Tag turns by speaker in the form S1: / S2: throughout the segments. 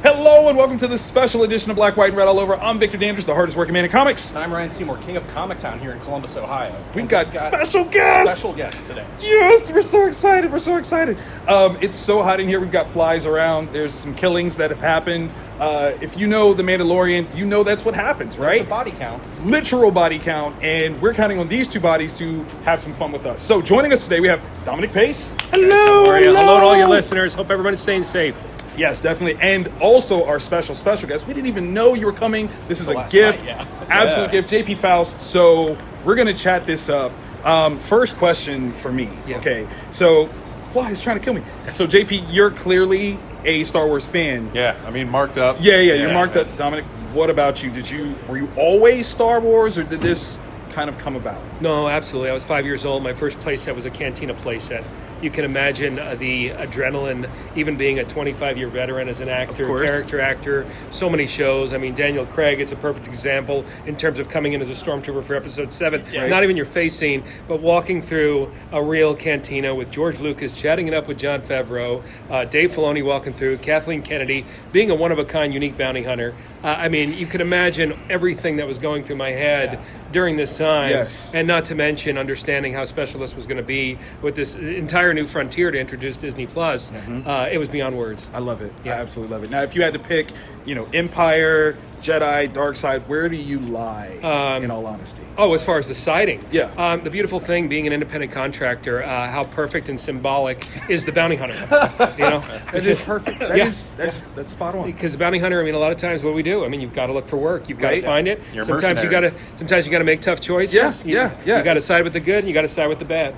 S1: Hello and welcome to this special edition of Black, White, and Red All Over. I'm Victor Dandridge, the hardest working man in comics.
S2: And I'm Ryan Seymour, king of Comic Town here in Columbus, Ohio.
S1: We've got special guests!
S2: Special guests today.
S1: Yes, we're so excited, It's so hot in here, we've got flies around, there's some killings that have happened. If you know The Mandalorian, you know that's what happens, right?
S2: There's a body count.
S1: Literal body count, and we're counting on these two bodies to have some fun with us. So joining us today, we have Dominic Pace.
S3: Hello to all your listeners. Hope everyone's staying safe.
S1: Yes, definitely. And also our special guest. We didn't even know you were coming. This is a gift.
S2: Night,
S1: Absolute gift. JP Faust. So we're going to chat this up. First question for me. Yeah. Okay. So this fly is trying to kill me. So JP, you're clearly a Star Wars fan.
S4: Yeah, I mean, marked up.
S1: Yeah, you're marked up. Dominic, what about you? Were you always Star Wars, or did this kind of come about?
S3: No, absolutely. I was 5 years old. My first playset was a Cantina playset. You can imagine the adrenaline, even being a 25-year veteran as an actor, character actor, so many shows. I mean, Daniel Craig, it's a perfect example in terms of coming in as a stormtrooper for Episode 7. Right. Not even your face scene, but walking through a real cantina with George Lucas, chatting it up with Jon Favreau, Dave Filoni walking through, Kathleen Kennedy, being a one-of-a-kind, unique bounty hunter. I mean, you can imagine everything that was going through my head during this time.
S1: Yes.
S3: And not to mention understanding how special this was going to be with this entire new frontier to introduce Disney Plus. It was beyond words.
S1: I love it. Yeah. I absolutely love it. Now, if you had to pick, Empire, Jedi, Dark Side, where do you lie, in all honesty?
S3: Oh, as far as the siding?
S1: Yeah.
S3: The beautiful thing, being an independent contractor, how perfect and symbolic is the bounty hunter.
S1: That is perfect. That's spot on.
S3: Because the bounty hunter, a lot of times what we do, you've got to look for work. You've got to find it.
S4: You're
S3: sometimes you got to make tough choices.
S1: Yeah.
S3: You got to side with the good and you got to side with the bad.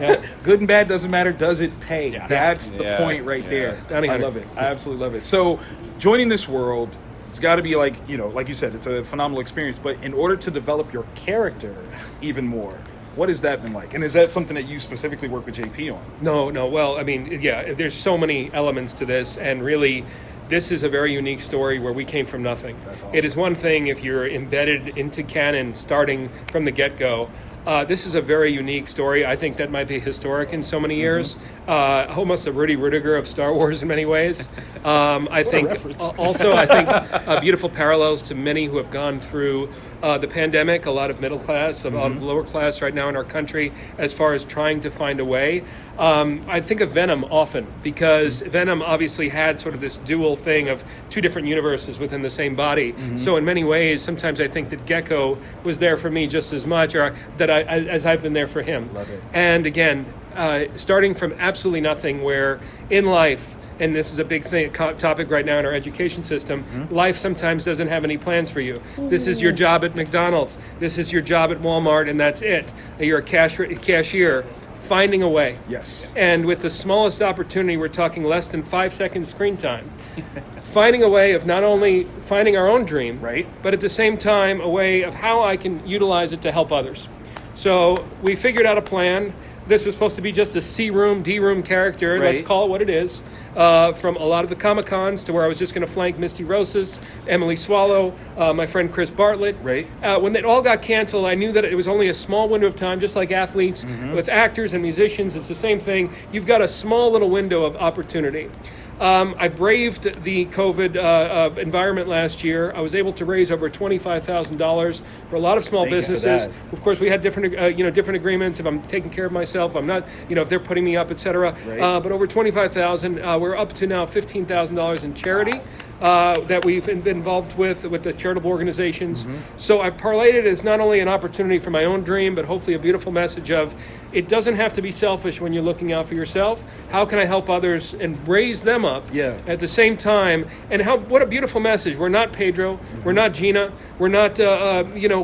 S3: Yeah.
S1: Good and bad doesn't matter. Does it pay?
S3: Yeah.
S1: That's the point right there.
S3: Bounty hunter.
S1: I love it. I absolutely love it. So joining this world, it's got to be like you said, it's a phenomenal experience. But in order to develop your character even more, what has that been like? And is that something that you specifically work with JP on?
S3: No. Well, there's so many elements to this, and really, this is a very unique story where we came from nothing.
S1: That's awesome.
S3: It is one thing if you're embedded into canon starting from the get-go. This is a very unique story. I think that might be historic in so many years. Almost a Rudy Rudiger of Star Wars in many ways. I think beautiful parallels to many who have gone through the pandemic, a lot of middle class, a lot of lower class right now in our country, as far as trying to find a way. I think of Venom often because Venom obviously had sort of this dual thing of two different universes within the same body. So in many ways, sometimes I think that Gekko was there for me just as much, or that as I've been there for him.
S1: Love it.
S3: And again, starting from absolutely nothing, where in life, and this is a big topic right now in our education system, life sometimes doesn't have any plans for you. This is your job at McDonald's. This is your job at Walmart, and that's it. You're a cashier. Finding a way.
S1: Yes.
S3: And with the smallest opportunity, we're talking less than 5 seconds screen time. Finding a way of not only finding our own dream,
S1: right,
S3: but at the same time, a way of how I can utilize it to help others. So we figured out a plan. This was supposed to be just a C-room, D-room character,
S1: right.
S3: Let's call it what it is, from a lot of the Comic-Cons to where I was just going to flank Misty Rosas, Emily Swallow, my friend Chris Bartlett.
S1: Right.
S3: When it all got canceled, I knew that it was only a small window of time, just like athletes. With actors and musicians, it's the same thing. You've got a small little window of opportunity. I braved the COVID environment last year. I was able to raise over $25,000 for a lot of small businesses. Of course, we had different agreements. If I'm taking care of myself, I'm not, if they're putting me up, etc.
S1: Right.
S3: But over $25,000. We're up to now $15,000 in charity. That we've been involved with the charitable organizations. So I parlayed it as not only an opportunity for my own dream, but hopefully a beautiful message of it doesn't have to be selfish when you're looking out for yourself. How can I help others and raise them up at the same time? And what a beautiful message. We're not Pedro. We're not Gina. We're not,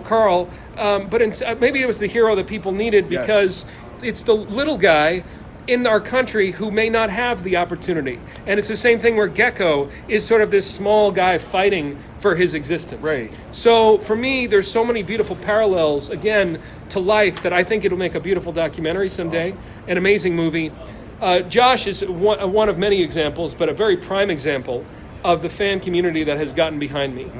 S3: Carl. But maybe it was the hero that people needed because it's the little guy in our country who may not have the opportunity. And it's the same thing where Gekko is sort of this small guy fighting for his existence.
S1: Right.
S3: So for me, there's so many beautiful parallels, again, to life that I think it'll make a beautiful documentary someday, an amazing movie. Josh is one of many examples, but a very prime example of the fan community that has gotten behind me.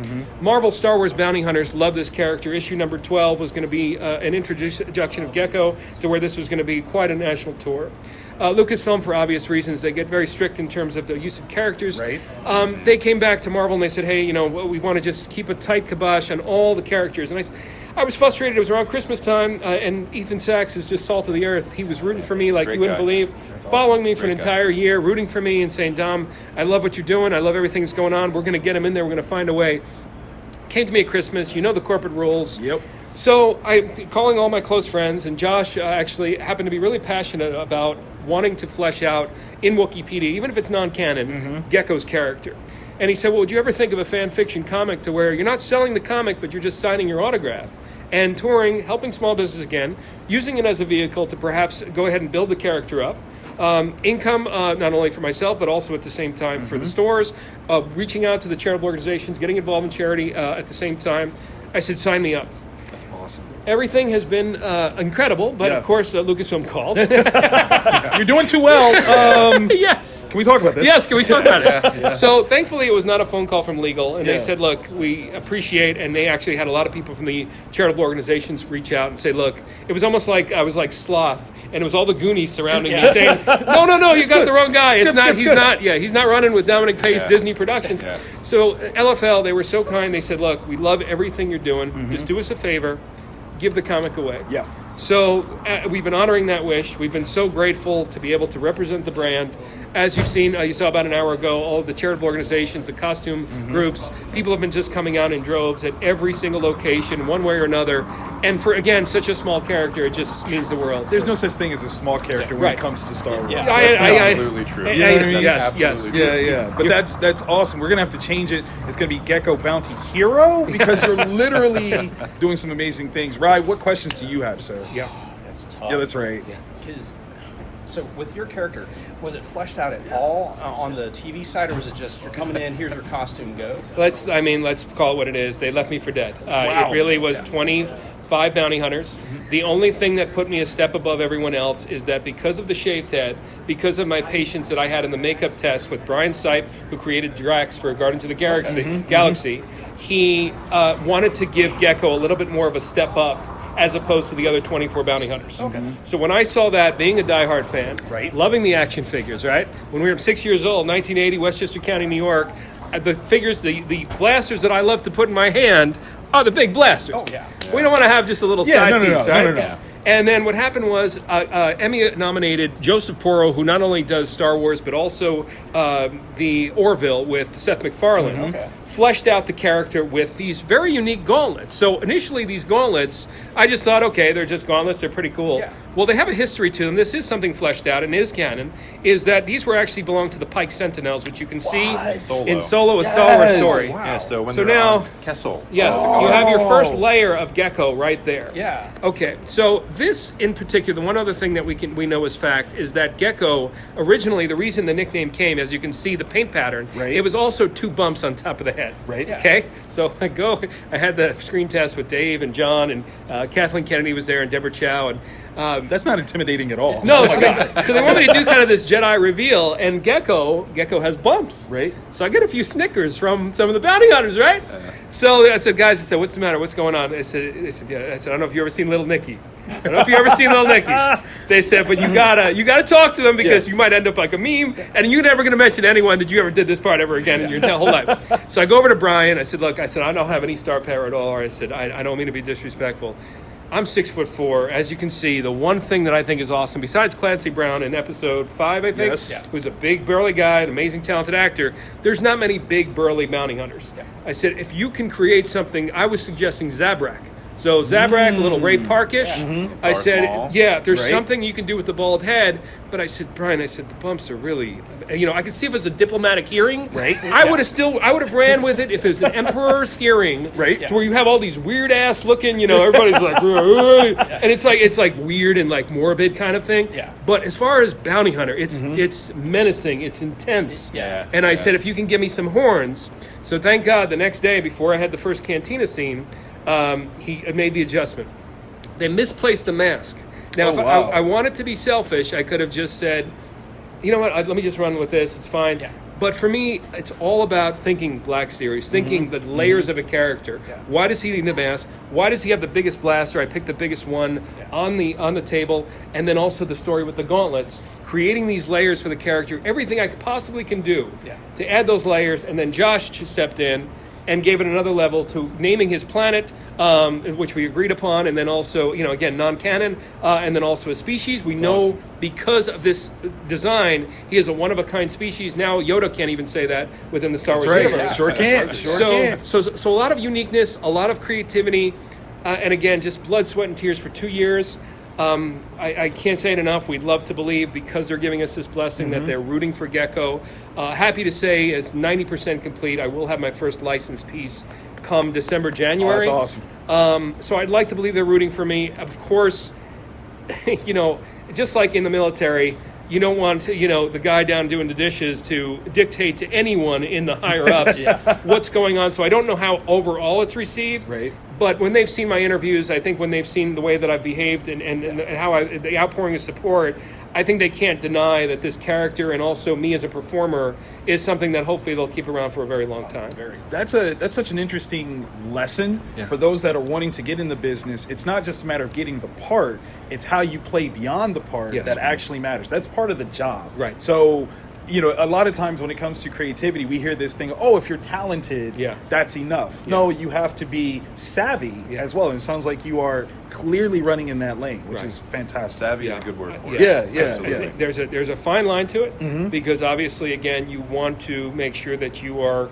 S3: Marvel Star Wars Bounty Hunters love this character. Issue number 12 was going to be an introduction of Gekko to where this was going to be quite a national tour. Lucasfilm, for obvious reasons, they get very strict in terms of the use of characters.
S1: Right.
S3: They came back to Marvel and they said, hey, we want to just keep a tight kibosh on all the characters. And I was frustrated. It was around Christmas time, and Ethan Sachs is just salt of the earth. He was rooting for me like
S4: Great
S3: you wouldn't
S4: guy.
S3: believe.
S1: That's
S3: Following me for an
S4: Great guy.
S3: entire year, rooting for me and saying, Dom, I love what you're doing. I love everything that's going on. We're going to get him in there. We're going to find a way. Came to me at Christmas. You know the corporate rules.
S1: Yep.
S3: So I'm calling all my close friends, and Josh actually happened to be really passionate about wanting to flesh out in Wikipedia, even if it's non-canon, Gekko's character. And he said, well, would you ever think of a fan fiction comic to where you're not selling the comic, but you're just signing your autograph? And touring, helping small business again, using it as a vehicle to perhaps go ahead and build the character up. Income, not only for myself, but also at the same time for the stores, reaching out to the charitable organizations, getting involved in charity at the same time. I said, sign me up.
S1: That's awesome.
S3: Everything has been incredible, but
S1: Yeah.
S3: of course, Lucasfilm called.
S1: You're doing too well.
S3: Yes.
S1: Can we talk about this?
S3: Yes, can we talk about it? So thankfully it was not a phone call from legal, and
S1: Yeah.
S3: they said, look, we appreciate, and they actually had a lot of people from the charitable organizations reach out and say, look, it was almost like I was like Sloth, and it was all the Goonies surrounding me saying, no, you got
S1: good.
S3: the wrong guy.
S1: It's good, it's good.
S3: He's not running with Dominic Pace,
S4: Yeah.
S3: Disney Productions.
S4: Yeah.
S3: So LFL, they were so kind, they said, look, we love everything you're doing. Just do us a favor, give the comic away.
S1: Yeah.
S3: So we've been honoring that wish. We've been so grateful to be able to represent the brand. As you've seen, you saw about an hour ago, all of the charitable organizations, the costume groups, people have been just coming out in droves at every single location, one way or another. And for, again, such a small character, it just means the world.
S1: There's
S3: So-
S1: no such thing as a small character when
S3: Right.
S1: it comes to Star Wars.
S2: Yeah.
S1: That's
S4: absolutely true.
S1: You know what I mean?
S3: Yes, yes.
S4: Absolutely
S1: Yeah, yeah. But that's awesome. We're going to have to change it. It's going to be Gekko Bounty Hero because you're literally doing some amazing things. Rye, what questions do you have, sir?
S3: Yeah.
S2: That's tough.
S1: Yeah, that's right.
S2: Because, so with your character, was it fleshed out at all on the TV side, or was it just you're coming in, here's your costume, go?
S3: Let's call it what it is. They left me for dead.
S1: Wow.
S3: It really was 25 bounty hunters. The only thing that put me a step above everyone else is that because of the shaved head, because of my patience that I had in the makeup test with Brian Sipe, who created Drax for Guardians of the Galaxy, he wanted to give Gekko a little bit more of a step up as opposed to the other 24 bounty hunters. So when I saw that, being a diehard fan,
S1: Right.
S3: loving the action figures, right? When we were 6 years old, 1980, Westchester County, New York, the figures, the blasters that I love to put in my hand are the big blasters.
S2: Oh, yeah.
S3: We don't want to have just a little
S1: Yeah,
S3: side
S1: no,
S3: piece, right?
S1: no.
S2: Yeah.
S3: And then what happened was Emmy-nominated Joseph Porro, who not only does Star Wars, but also the Orville with Seth MacFarlane, fleshed out the character with these very unique gauntlets. So initially these gauntlets, I just thought, okay, they're just gauntlets, they're pretty cool.
S2: Yeah.
S3: Well, they have a history to them. This is something fleshed out and is canon, is that these were actually belong to the Pike Sentinels, which you can see in Solo, a Star Wars
S1: Yes.
S3: story.
S2: Wow.
S4: Yeah, so when
S3: So
S4: they're
S3: now-
S4: on Kessel.
S3: Yes, you have your first layer of Gekko right there.
S2: Yeah.
S3: Okay, so this in particular, the one other thing that we know as fact is that Gekko, originally, the reason the nickname came, as you can see the paint pattern,
S1: Right.
S3: it was also two bumps on top of the head.
S1: Right.
S2: Yeah.
S3: Okay, so I had the screen test with Dave and John, and Kathleen Kennedy was there, and Deborah Chow, and
S1: That's not intimidating at all.
S3: no, so they want me to do kind of this Jedi reveal, and Gekko has bumps.
S1: Right.
S3: So I get a few snickers from some of the bounty hunters, right? So I said, guys, what's the matter? What's going on? I said, I don't know if you ever seen Little Nicky. I don't know if you ever seen Little Nicky. They said, but you gotta talk to them because
S1: Yeah.
S3: you might end up like a meme, and you're never gonna mention to anyone that you ever did this part ever again in your whole life. So I go over to Brian. I said, look, I don't have any star power at all. Or I said, I don't mean to be disrespectful. I'm 6'4". As you can see, the one thing that I think is awesome, besides Clancy Brown in episode 5, I think,
S1: Yes. Yeah.
S3: who's a big burly guy, an amazing talented actor, there's not many big burly bounty hunters. I said, if you can create something, I was suggesting Zabrak. So Zabrak, a little Ray Parkish. I
S4: Darth
S3: said,
S4: Maul.
S3: yeah, if there's
S1: Right.
S3: something you can do with the bald head. But I said, Brian, the bumps are really, I could see if it was a diplomatic hearing.
S1: Right.
S3: I would have ran with it if it was an emperor's hearing.
S1: Right.
S3: To where you have all these weird ass looking, everybody's like, and it's like weird and like morbid kind of thing.
S2: Yeah.
S3: But as far as bounty hunter, it's menacing, it's intense.
S2: Yeah.
S3: And I said, if you can give me some horns. So thank God the next day before I had the first cantina scene, he made the adjustment. They misplaced the mask. Now,
S1: Oh,
S3: if
S1: wow.
S3: I wanted to be selfish, I could have just said, you know what, let me just run with this, it's fine.
S2: Yeah.
S3: But for me, it's all about thinking Black Series, thinking the layers of a character.
S2: Yeah.
S3: Why does he need the mask? Why does he have the biggest blaster? I picked the biggest one on the table, and then also the story with the gauntlets. Creating these layers for the character, everything I possibly can do to add those layers, and then Josh stepped in and gave it another level to naming his planet, which we agreed upon, and then also, again, non-canon, and then also a species. We know
S1: awesome.
S3: because of this design, he is a one-of-a-kind species. Now Yoda can't even say that within the Star Wars universe.
S1: Yeah. Sure can.
S3: So a lot of uniqueness, a lot of creativity, and again, just blood, sweat, and tears for 2 years. I can't say it enough. We'd love to believe, because they're giving us this blessing, that they're rooting for Gekko. Happy to say, it's 90% complete. I will have my first licensed piece come December, January.
S1: Oh, that's awesome.
S3: So I'd like to believe they're rooting for me. Of course, just like in the military, you don't want the guy down doing the dishes to dictate to anyone in the higher ups what's going on. So I don't know how overall it's received.
S1: Right.
S3: But when they've seen my interviews, I think when they've seen the way that I've behaved and how the outpouring of support, I think they can't deny that this character and also me as a performer is something that hopefully they'll keep around for a very long time.
S1: That's such an interesting lesson for those that are wanting to get in the business. It's not just a matter of getting the part, it's how you play beyond the part that actually matters. That's part of the job.
S3: Right.
S1: So, a lot of times when it comes to creativity, we hear this thing, if you're talented, that's enough. No, you have to be savvy as well. And it sounds like you are clearly running in that lane, which is fantastic.
S4: Savvy is a good word for it.
S1: Yeah.
S3: There's a fine line to it, because obviously, again, you want to make sure that you are,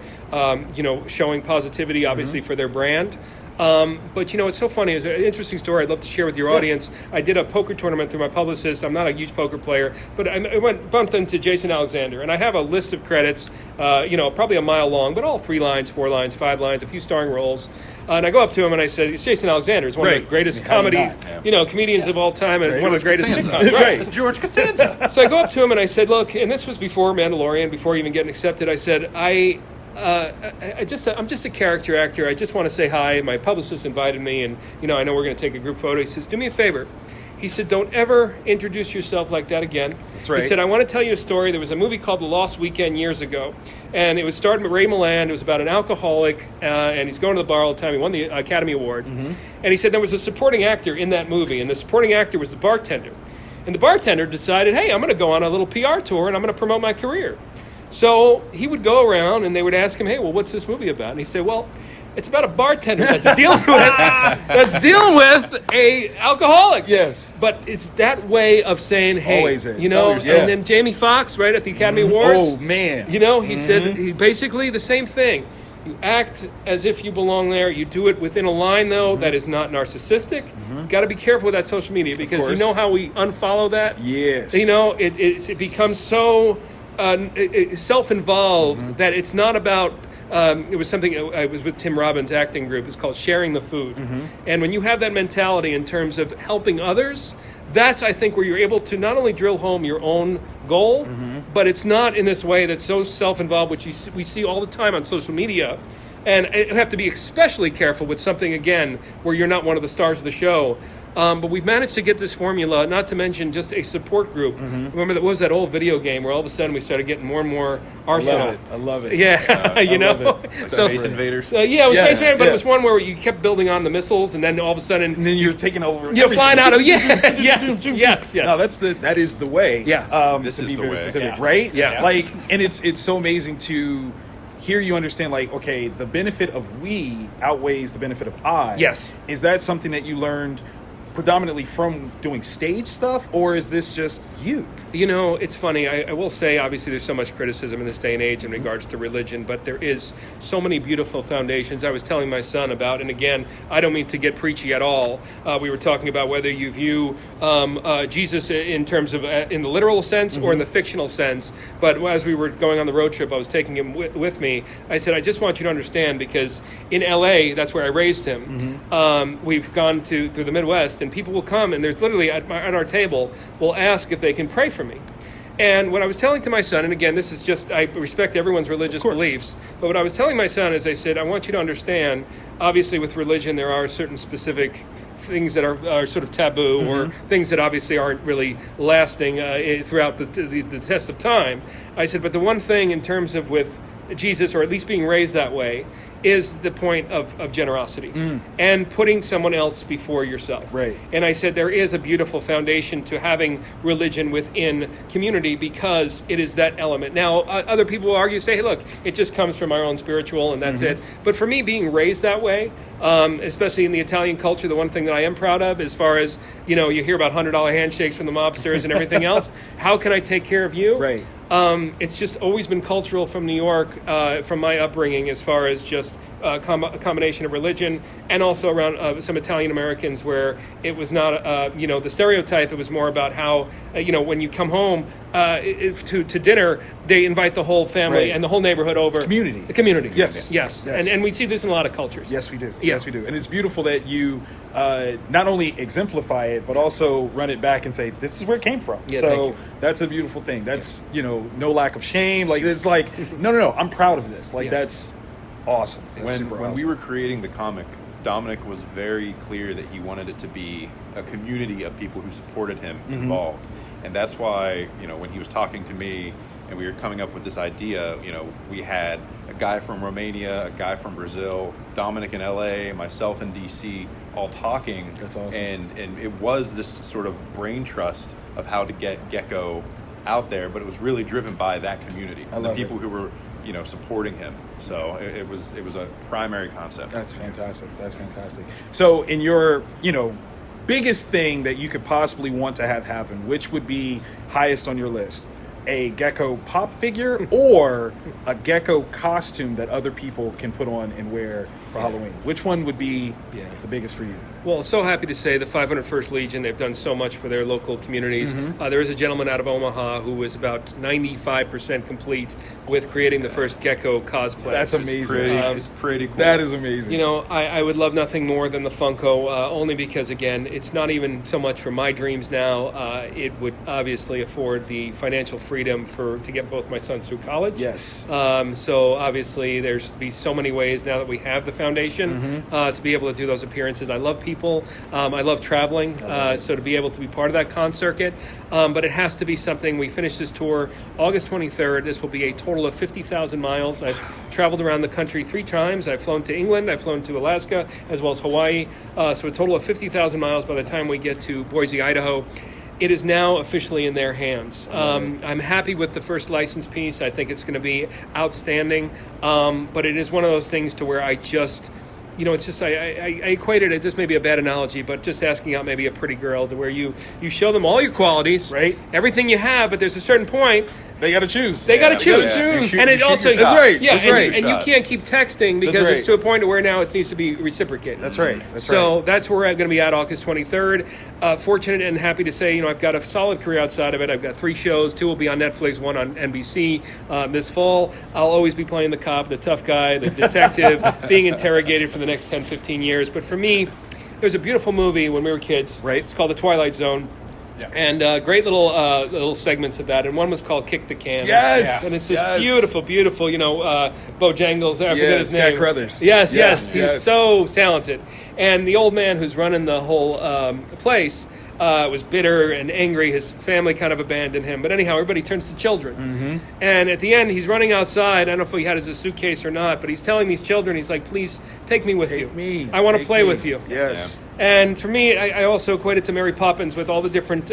S3: showing positivity, obviously, for their brand. But it's so funny. It's an interesting story I'd love to share with your audience. I did a poker tournament through my publicist. I'm not a huge poker player, but I bumped into Jason Alexander, and I have a list of credits, probably a mile long, but all 3 lines, 4 lines, 5 lines, a few starring roles. And I go up to him and I said, "It's Jason Alexander. He's one of the greatest comedians of all time, and one of the greatest sitcoms."
S4: It's George Costanza.
S3: So I go up to him and I said, "Look," and this was before Mandalorian, before even getting accepted. I said, I'm just a character actor. I just want to say hi. My publicist invited me, and I know we're going to take a group photo." He says, "Do me a favor." He said, "Don't ever introduce yourself like that again."
S1: That's right.
S3: He said, "I want to tell you a story. There was a movie called The Lost Weekend years ago, and it was starred with Ray Milland. It was about an alcoholic, and he's going to the bar all the time. He won the Academy Award." And he said there was a supporting actor in that movie, and the supporting actor was the bartender. And the bartender decided, "Hey, I'm going to go on a little PR tour, and I'm going to promote my career." So he would go around and they would ask him, "Hey, well, what's this movie about?" And he'd say, "Well, it's about a bartender that's dealing with a alcoholic."
S1: Yes.
S3: But it's that way of saying, "Hey,"
S1: always is.
S3: And then Jamie Foxx, right, at the Academy Awards.
S1: Oh, man.
S3: He said basically the same thing. You act as if you belong there. You do it within a line, though, that is not narcissistic. Got to be careful with that social media, because you know how we unfollow that?
S1: Yes.
S3: It becomes so self-involved that it's not about it was something I was with Tim Robbins' acting group. It's called Sharing the Food. And when you have that mentality in terms of helping others, that's, I think, where you're able to not only drill home your own goal, but it's not in this way that's so self-involved, which we see all the time on social media. And you have to be especially careful with something, again, where you're not one of the stars of the show. But we've managed to get this formula, not to mention just a support group. Remember, what was that old video game where all of a sudden we started getting more and more arsenal?
S1: I love it.
S3: Yeah,
S1: I love it.
S4: Like Space Invaders.
S3: It was Space Invaders, but it was one where you kept building on the missiles, and then all of a sudden...
S1: And then you're taking over.
S3: You're flying out of... Yes.
S1: No, that is the way.
S3: Yeah.
S4: This
S1: to
S4: is
S1: be
S4: the
S1: very
S4: way.
S1: specific,
S3: Yeah.
S1: right?
S3: Yeah.
S1: And it's so amazing to hear you understand, okay, the benefit of we outweighs the benefit of I.
S3: Yes.
S1: Is that something that you learned predominantly from doing stage stuff, or is this just you?
S3: It's funny. I will say, obviously, there's so much criticism in this day and age in regards to religion, but there is so many beautiful foundations. I was telling my son about, and again, I don't mean to get preachy at all. We were talking about whether you view Jesus in terms of in the literal sense or in the fictional sense. But as we were going on the road trip, I was taking him with me. I said, I just want you to understand, because in LA, that's where I raised him. We've gone through the Midwest, and people will come, and there's literally at our table, will ask if they can pray for me. And what I was telling to my son, and again, this is just, I respect everyone's religious beliefs, but what I was telling my son is, I said, I want you to understand, obviously with religion, there are certain specific things that are sort of taboo or things that obviously aren't really lasting throughout the test of time. I said, but the one thing in terms of with Jesus, or at least being raised that way, is the point of generosity and putting someone else before yourself.
S1: Right.
S3: And I said there is a beautiful foundation to having religion within community because it is that element. Now, other people will argue, say, hey, look, it just comes from our own spiritual and that's it. But for me, being raised that way, especially in the Italian culture, the one thing that I am proud of, as far as, you hear about $100 handshakes from the mobsters and everything else, how can I take care of you?
S1: Right.
S3: It's just always been cultural from New York, from my upbringing, as far as just a combination of religion and also around some Italian Americans where it was not, the stereotype. It was more about how, when you come home to dinner, they invite the whole family and the whole neighborhood over.
S1: It's community.
S3: The community.
S1: Yes.
S3: Yes. And we see this in a lot of cultures.
S1: Yes, we do.
S3: Yeah.
S1: Yes, we do. And it's beautiful that you not only exemplify it, but also run it back and say, this is where it came from.
S3: Yeah,
S1: so that's a beautiful thing. That's, no lack of shame. Like, it's like, no, I'm proud of this. Like, that's awesome. It's super
S4: When
S1: awesome.
S4: we were creating the comic, Dominic was very clear that he wanted it to be a community of people who supported him involved. And that's why, when he was talking to me and we were coming up with this idea, we had a guy from Romania, a guy from Brazil, Dominic in LA, myself in DC, all talking.
S1: That's awesome.
S4: And it was this sort of brain trust of how to get Gekko out there, but it was really driven by that community and the people who were supporting him. So it was a primary concept.
S1: That's fantastic. That's fantastic. So in your, biggest thing that you could possibly want to have happen, which would be highest on your list? A Gekko pop figure or a Gekko costume that other people can put on and wear for Halloween? Which one would be the biggest for you?
S3: Well, so happy to say the 501st Legion, they've done so much for their local communities. There is a gentleman out of Omaha who was about 95% complete with creating the first Gekko cosplay.
S1: That's amazing.
S4: It's pretty cool.
S1: That is amazing.
S3: I would love nothing more than the Funko, only because, again, it's not even so much for my dreams now. It would obviously afford the financial freedom to get both my sons through college.
S1: Yes.
S3: So obviously there's be so many ways now that we have the foundation to be able to do those appearances. I love people. I love traveling, so to be able to be part of that con circuit. But it has to be something. We finish this tour August 23rd. This will be a total of 50,000 miles. I've traveled around the country 3 times. I've flown to England. I've flown to Alaska, as well as Hawaii. So a total of 50,000 miles by the time we get to Boise, Idaho. It is now officially in their hands. I'm happy with the first license piece. I think it's going to be outstanding. But it is one of those things to where I just... it's just, I equated it, this may be a bad analogy, but just asking out maybe a pretty girl to where you show them all your qualities,
S1: right?
S3: Everything you have, but there's a certain point.
S1: They got to choose.
S3: They got to choose. And it also...
S1: That's right.
S3: Yeah,
S1: that's right.
S3: And you can't keep texting because it's to a point where now it needs to be reciprocated.
S1: That's right.
S3: So that's where I'm going to be at August 23rd. Fortunate and happy to say, I've got a solid career outside of it. I've got 3 shows. 2 will be on Netflix, 1 on NBC this fall. I'll always be playing the cop, the tough guy, the detective, being interrogated for the next 10, 15 years. But for me, there was a beautiful movie when we were kids.
S1: Right.
S3: It's called The Twilight Zone. Yeah. And great little segments of that, and one was called "Kick the Can."
S1: Yes,
S3: and it's this beautiful, Bojangles. I forget his name.
S1: Jack Crothers.
S3: Yes, he's so talented. And the old man who's running the whole place was bitter and angry. His family kind of abandoned him. But anyhow, everybody turns to children. And at the end, he's running outside. I don't know if he had his suitcase or not, but he's telling these children, he's like, please take me with you. I want to play with you.
S1: Yes.
S3: Yeah. And for me, I also equate it to Mary Poppins with all the different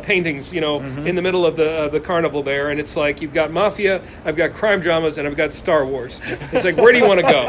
S3: paintings, in the middle of the carnival there. And it's like, you've got mafia, I've got crime dramas, and I've got Star Wars. It's like, where do you want to go?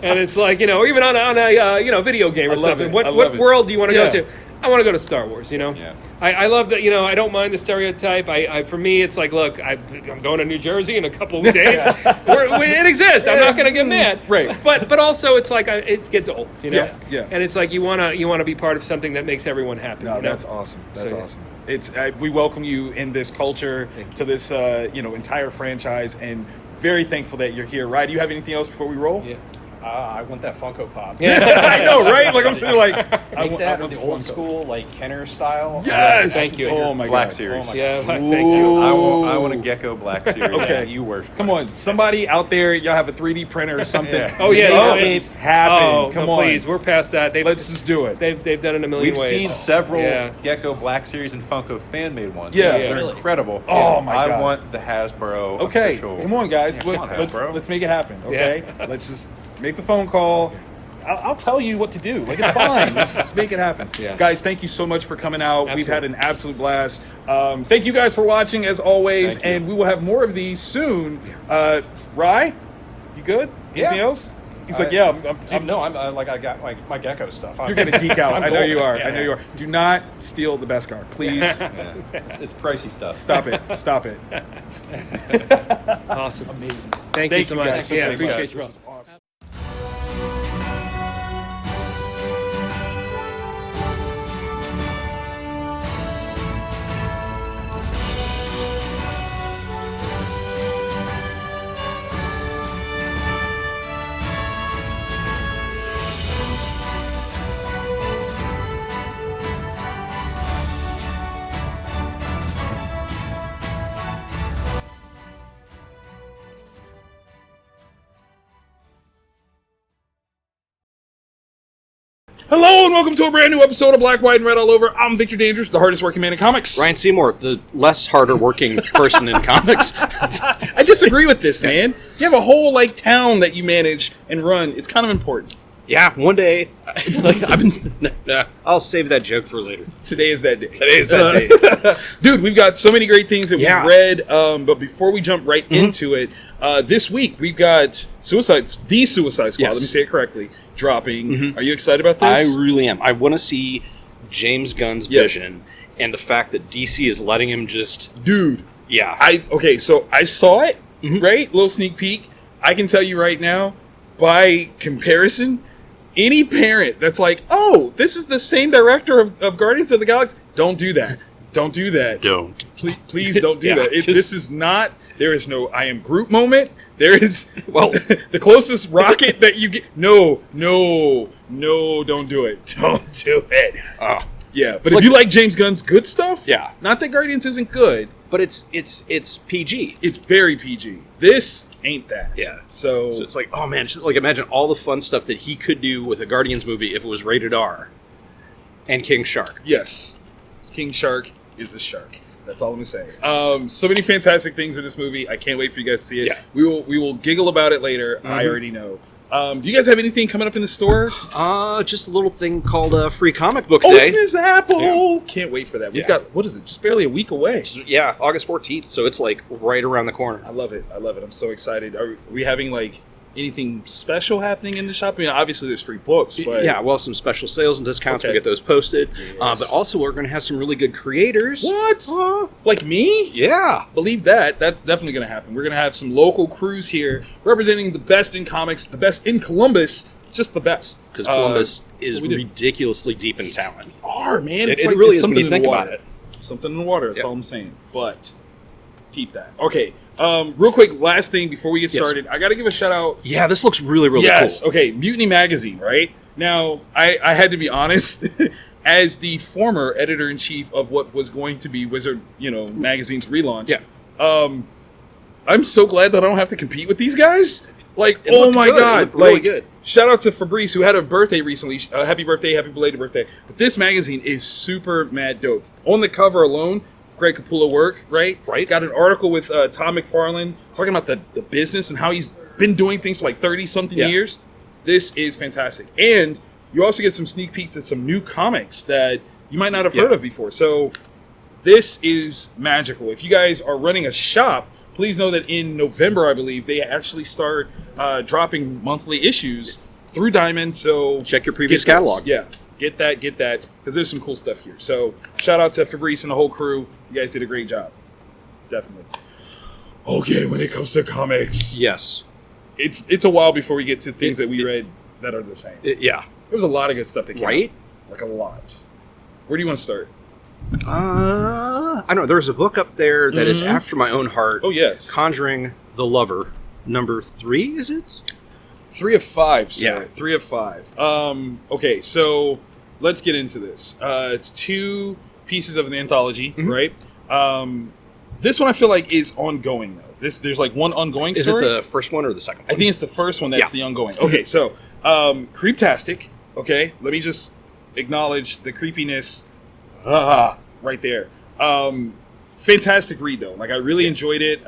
S3: And it's like, or even on a video game or something. What world do you want to go to? I want to go to Star Wars, Yeah. I love that, I don't mind the stereotype. For me, it's like, look, I'm going to New Jersey in a couple of days. It exists. I'm not going to get mad.
S1: Right.
S3: But also, it's like, it gets old,
S1: Yeah.
S3: And it's like, you want to be part of something that makes everyone happy.
S1: No, that's awesome. That's awesome. It's we welcome you in this culture, to this, entire franchise, and very thankful that you're here. Ryan, do you have anything else before we roll?
S2: Yeah. I want that Funko Pop.
S1: I know, right? Like I'm sitting there like, I
S2: Make that
S1: want
S2: the
S1: the
S2: old
S1: Funko.
S2: school, like Kenner style.
S1: Yes.
S3: Thank you.
S1: Oh my
S4: Black
S1: god.
S4: Series.
S2: Oh my
S3: Yeah,
S2: God.
S3: thank you.
S4: I want a Gekko Black Series.
S1: Okay.
S4: You work.
S1: Come on, somebody out there, y'all have a 3D printer or something.
S4: Yeah.
S3: Oh, yeah,
S1: Make
S3: no,
S1: it happen.
S3: Oh,
S1: Come
S3: no,
S1: on,
S3: please, we're past that.
S1: let's just do it.
S3: They've done it a million
S4: We've
S3: ways.
S4: seen several
S3: Yeah.
S4: Gekko Black Series and Funko fan-made ones.
S1: Yeah.
S4: They're
S2: Really?
S4: incredible.
S1: Oh,
S4: And
S1: my
S4: I
S1: God.
S4: want the Hasbro
S1: Okay,
S4: official.
S1: come on, guys.
S4: Yeah, come on, Hasbro.
S1: Let's make it happen. Okay,
S3: Yeah.
S1: let's just make the phone call. I'll tell you what to do. Like, it's fine. Let's make it happen.
S3: Yeah.
S1: Guys, thank you so much for coming out. We've
S3: Absolutely.
S1: had an absolute blast. Thank you guys for watching, as always,
S4: Thank you.
S1: and we will have more of these soon. Rye, you good?
S2: Yeah.
S1: Anything else? He's like, yeah, I'm
S2: No, I'm like I got my Gekko stuff.
S1: you're gonna geek out.
S2: I'm
S1: I know you
S2: golden.
S1: are.
S2: Yeah,
S1: I know
S2: yeah.
S1: you are. Do not steal the best car, please.
S4: Yeah. It's pricey stuff.
S1: Stop it. Stop it.
S3: Awesome.
S2: Amazing.
S3: Thank you so much.
S1: guys so
S3: Yeah,
S1: much.
S3: appreciate
S1: This
S3: you.
S1: was awesome. Hello and welcome to a brand new episode of Black, White, and Red All Over. I'm Victor Dangerous, the hardest working man in comics.
S5: Ryan Seymour, the less harder working person in comics.
S1: I disagree with this, man. You have a whole like town that you manage and run. It's kind of important.
S5: Yeah, one day. I'll save that joke for later.
S1: Today is that day.
S5: Today is that day.
S1: Dude, we've got so many great things that
S5: Yeah.
S1: we've read. But before we jump right into it, this week we've got the Suicide Squad.
S5: Yes.
S1: Let me say it correctly. Dropping. Are you excited about this?
S5: I really am. I want to see James Gunn's
S1: Yeah.
S5: vision and the fact that DC is letting him just.
S1: Dude,
S5: Yeah.
S1: okay, so I saw it, right? Little sneak peek. I can tell you right now, by comparison, any parent that's like, oh, this is the same director of Guardians of the Galaxy, don't do that. Don't do that.
S5: Don't.
S1: Please don't do
S5: Yeah,
S1: that.
S5: just-
S1: This is not, there is no I am Groot moment. There is,
S5: Well-
S1: the closest rocket that you get. No, don't do it. Don't do it. Yeah, but if
S5: like-
S1: you like James Gunn's good stuff,
S5: Yeah.
S1: not that Guardians isn't good,
S5: But it's PG.
S1: it's very PG. This ain't that.
S5: Yeah.
S1: So,
S5: So it's like, oh man, just, like imagine all the fun stuff that he could do with a Guardians movie if it was rated R. And King Shark.
S1: yes, King Shark is a shark. That's all I'm gonna say. So many fantastic things in this movie. I can't wait for you guys to see it.
S5: Yeah.
S1: We will giggle about it later. I already know. Do you guys have anything coming up in the store?
S5: Just a little thing called Free Comic Book
S1: Oh,
S5: Day.
S1: Sniz Apple! Can't wait for that. We've
S5: Yeah.
S1: got, what is it? Just barely a week away.
S5: Yeah, August 14th, so it's like right around the corner.
S1: I love it. I'm so excited. Are we having like anything special happening in the shop? I mean, obviously there's free books, but
S5: Yeah, well, some special sales and discounts.
S1: Okay.
S5: We get those posted.
S1: Yes.
S5: But also, we're going to have some really good creators.
S1: what? Like me?
S5: Yeah.
S1: Believe that. That's definitely going to happen. We're going to have some local crews here representing the best in comics, the best in Columbus, just the best.
S5: Because Columbus is
S1: we do.
S5: ridiculously deep in talent.
S1: Are, man.
S5: It
S1: It's like,
S5: really
S1: it's
S5: is when
S1: something
S5: you
S1: in
S5: think
S1: the
S5: about
S1: water.
S5: it.
S1: Something in the water. That's
S5: Yeah.
S1: all I'm saying. But keep that. Okay. Real quick, last thing before we get
S5: Yes.
S1: started, I got to give a shout out.
S5: Yeah, this looks really, really
S1: Yes.
S5: cool.
S1: Okay. Mutiny Magazine, right? Now, I had to be honest. As the former editor-in-chief of what was going to be Wizard, Magazine's relaunch.
S5: Yeah.
S1: I'm so glad that I don't have to compete with these guys. Like,
S5: It
S1: oh
S5: looked
S1: my
S5: good. It
S1: god,
S5: looked really
S1: like,
S5: good.
S1: shout out to Fabrice who had a birthday recently. Happy birthday, happy belated birthday. But this magazine is super mad dope. On the cover alone, Greg Capullo work, right?
S5: Right.
S1: Got an article with Tom McFarlane talking about the business and how he's been doing things for like 30-something
S5: Yeah.
S1: years. This is fantastic. And you also get some sneak peeks at some new comics that you might not have heard
S5: Yeah.
S1: of before. So this is magical. If you guys are running a shop, please know that in November, I believe, they actually start dropping monthly issues through Diamond. So
S5: Check your previous
S1: get those.
S5: catalog.
S1: Yeah, get that, because there's some cool stuff here. So shout out to Fabrice and the whole crew. You guys did a great job. Definitely. Okay, when it comes to comics,
S5: Yes.
S1: it's a while before we get to things that we read that are the same.
S5: Yeah.
S1: There was a lot of good stuff that came
S5: Right?
S1: out. Like a lot. Where do you want to start?
S5: I don't know. There's a book up there that is after my own heart.
S1: Oh, yes.
S5: Conjuring the Lover, number 3, is it?
S1: 3 of 5, sir.
S5: Yeah.
S1: 3 of 5. Okay, so let's get into this. It's 2 pieces of an anthology, right? This one I feel like is ongoing though. There's like one ongoing
S5: Is
S1: story.
S5: it the first one or the second one?
S1: I think it's the first one that's the ongoing. Okay, so Creeptastic. Okay, let me just acknowledge the creepiness. Right there. Fantastic read though. Like I really enjoyed it.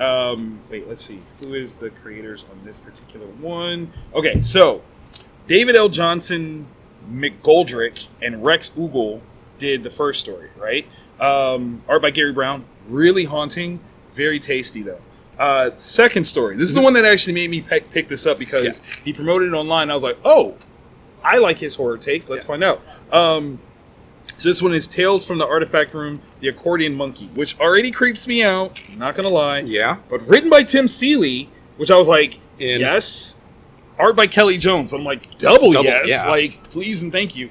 S1: Wait, let's see. Who is the creators on this particular one? Okay, so David L. Johnson, McGoldrick, and Rex Ogle did the first story, right? Art by Gary Brown. Really haunting. Very tasty though. Second story. This is the one that actually made me pick this up because he promoted it online. I was like, oh, I like his horror takes. Let's find out. So this one is Tales from the Artifact Room, The Accordion Monkey, which already creeps me out, not gonna lie.
S5: Yeah.
S1: But written by Tim Seeley, which I was like,
S5: In-
S1: yes. Art by Kelly Jones. I'm like, double yes.
S5: yeah.
S1: Like, please and thank you.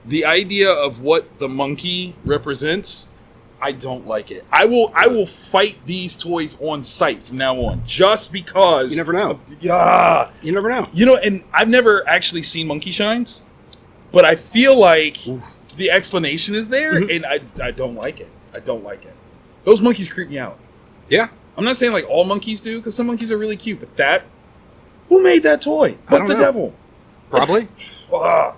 S1: The idea of what the monkey represents, I don't like it. I will fight these toys on sight from now on, just because.
S5: You never know.
S1: Yeah.
S5: You never know.
S1: You know, and I've never actually seen Monkey Shines, but I feel like the explanation is there, and I don't like it. I don't like it. Those monkeys creep me out.
S5: Yeah.
S1: I'm not saying like all monkeys do, because some monkeys are really cute, but that, who made that toy? But
S5: don't
S1: the
S5: know.
S1: devil.
S5: Probably.
S1: Ah,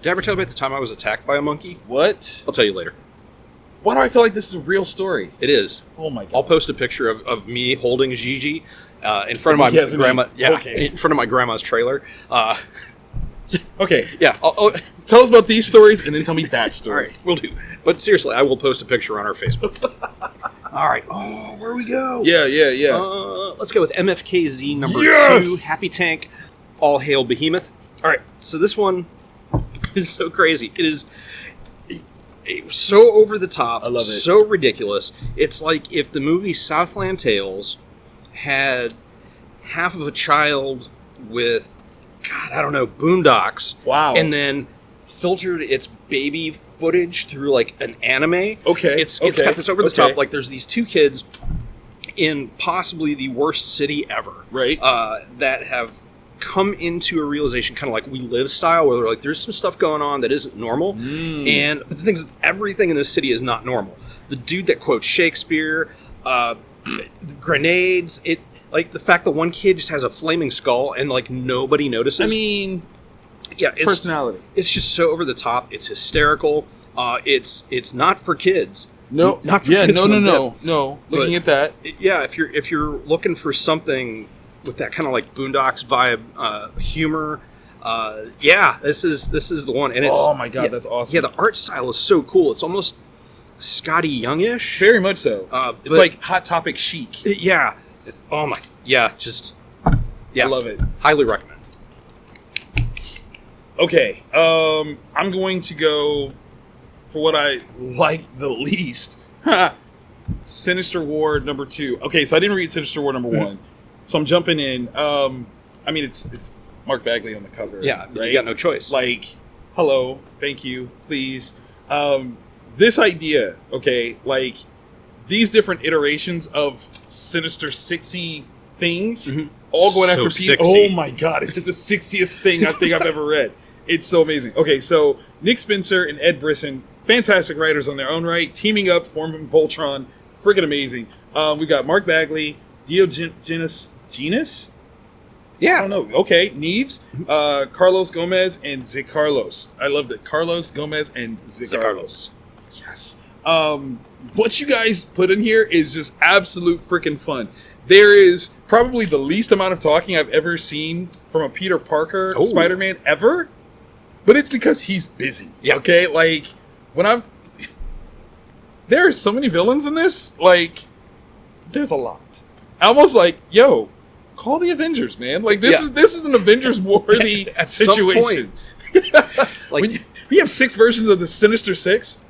S5: Did I ever tell you about the time I was attacked by a monkey?
S1: what?
S5: I'll tell you later.
S1: Why do I feel like this is a real story?
S5: It is.
S1: Oh my god.
S5: I'll post a picture of me holding Gigi in front of my
S1: He has a
S5: grandma.
S1: name.
S5: Yeah,
S1: Okay.
S5: in front of my grandma's trailer.
S1: Okay,
S5: Yeah.
S1: tell us about these stories and then tell me that
S5: All
S1: story.
S5: right, we'll do. But seriously, I will post a picture on our Facebook. All right. Oh, where we go?
S1: Yeah.
S5: Let's go with MFKZ number
S1: Yes!
S5: 2, Happy Tank, All Hail Behemoth. All right, so this one is so crazy. It is so over the top.
S1: I love it.
S5: So ridiculous. It's like if the movie Southland Tales had half of a child with, God, I don't know, boondocks.
S1: Wow.
S5: And then filtered its baby footage through like an anime.
S1: Okay,
S5: It's
S1: okay,
S5: got this over the
S1: okay.
S5: top. Like there's these 2 kids in possibly the worst city ever.
S1: Right.
S5: That have come into a realization, kind of like We Live style, where they're like, there's some stuff going on that isn't normal. And the thing is, everything in this city is not normal. The dude that quotes Shakespeare, grenades, like the fact that one kid just has a flaming skull and like nobody notices.
S1: I mean,
S5: yeah,
S1: it's personality.
S5: It's just so over the top. It's hysterical. It's not for kids.
S1: No,
S5: not for
S1: yeah,
S5: kids.
S1: no. Looking
S5: But-
S1: at that,
S5: Yeah, if you're looking for something with that kind of like Boondocks vibe, humor, this is the one. And it's,
S1: oh my god, that's awesome.
S5: Yeah, the art style is so cool. It's almost Scotty Youngish.
S1: very much so. It's
S5: but-
S1: like Hot Topic chic.
S5: Yeah. Oh my. Yeah. Just. Yeah.
S1: I love it.
S5: Highly recommend.
S1: Okay, I'm going to go for what I like the least. Sinister War number 2. Okay, so I didn't read Sinister War number 1, so I'm jumping in. I mean, it's Mark Bagley on the cover.
S5: Yeah.
S1: right?
S5: You got no choice.
S1: Like, hello, thank you, please. This idea, okay, like these different iterations of Sinister Sixy things, all going
S5: So
S1: after people.
S5: sixy.
S1: Oh my god, it's the sexiest thing I think I've ever read. It's so amazing. Okay, so Nick Spencer and Ed Brisson, fantastic writers on their own right, teaming up, forming Voltron, freaking amazing. We've got Mark Bagley, Diogenes, I
S5: Yeah.
S1: don't know. Okay, Neves, Carlos Gomez, and Zicarlos. I love that. Carlos Gomez and Zicarlos. Yes. What you guys put in here is just absolute freaking fun. There is probably the least amount of talking I've ever seen from a Peter Parker
S5: Oh.
S1: Spider-Man ever, but it's because he's busy.
S5: Yeah.
S1: Okay, like there are so many villains in this. Like, there's a lot. Almost like, yo, call the Avengers, man. Like this is an Avengers worthy
S5: At some
S1: situation.
S5: Like,
S1: When we have 6 versions of the Sinister Six.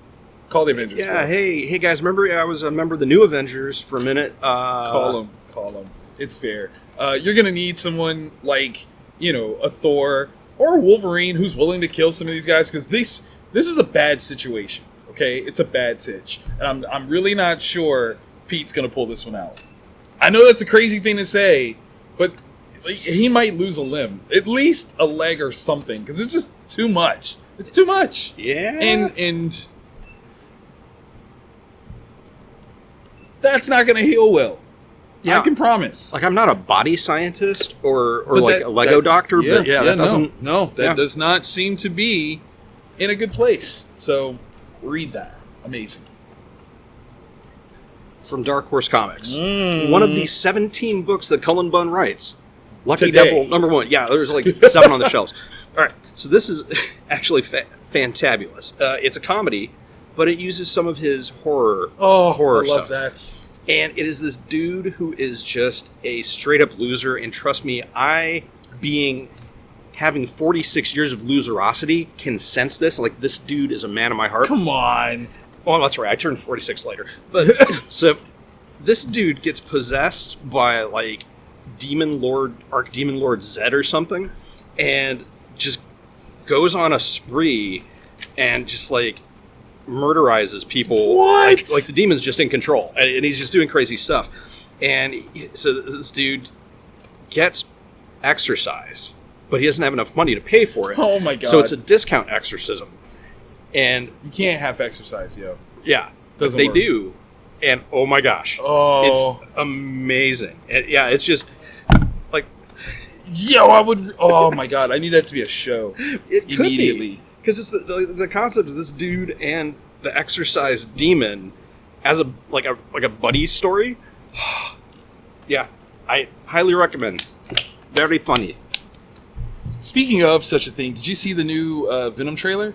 S1: Call the Avengers.
S5: yeah.
S1: bro.
S5: Hey guys, remember I was a member of the New Avengers for a minute.
S1: Call them. It's fair. You're gonna need someone like, a Thor or a Wolverine who's willing to kill some of these guys, because this is a bad situation. Okay, it's a bad sitch, and I'm really not sure Pete's gonna pull this one out. I know that's a crazy thing to say, but he might lose a limb, at least a leg or something, because it's just too much. It's too much.
S5: Yeah.
S1: And that's not going to heal well.
S5: Yeah.
S1: I can promise.
S5: Like, I'm not a body scientist or
S1: But
S5: like a Lego doctor, but that doesn't...
S1: No, that does not seem to be in a good place. So, read that. Amazing.
S5: From Dark Horse Comics. One of the 17 books that Cullen Bunn writes. Lucky
S1: Today.
S5: Devil, *1. Yeah, there's like 7 on the shelves. All right, so this is actually fantabulous. It's a comedy, but it uses some of his horror
S1: I
S5: stuff.
S1: love that.
S5: And it is this dude who is just a straight-up loser, and trust me, having 46 years of loserosity, can sense this. Like, this dude is a man of my heart.
S1: Come on.
S5: Well, that's right. I turned 46 later. But so this dude gets possessed by like Archdemon Lord Zed or something, and just goes on a spree and just like murderizes people.
S1: What?
S5: Like the demon's just in control, and he's just doing crazy stuff. And so this dude gets exorcised, but he doesn't have enough money to pay for it.
S1: Oh my God.
S5: So it's a discount exorcism. And
S1: You can't have exercise, yo.
S5: yeah,
S1: Doesn't
S5: they
S1: work.
S5: do. And oh my gosh.
S1: Oh.
S5: It's amazing. Yeah, it's just like
S1: Yo, I would... Oh my God, I need that to be a show.
S5: it could
S1: Immediately.
S5: because it's the concept of this dude and the exorcised demon as a buddy story. Yeah, I highly recommend. Very funny.
S1: Speaking of such a thing, did you see the new Venom trailer?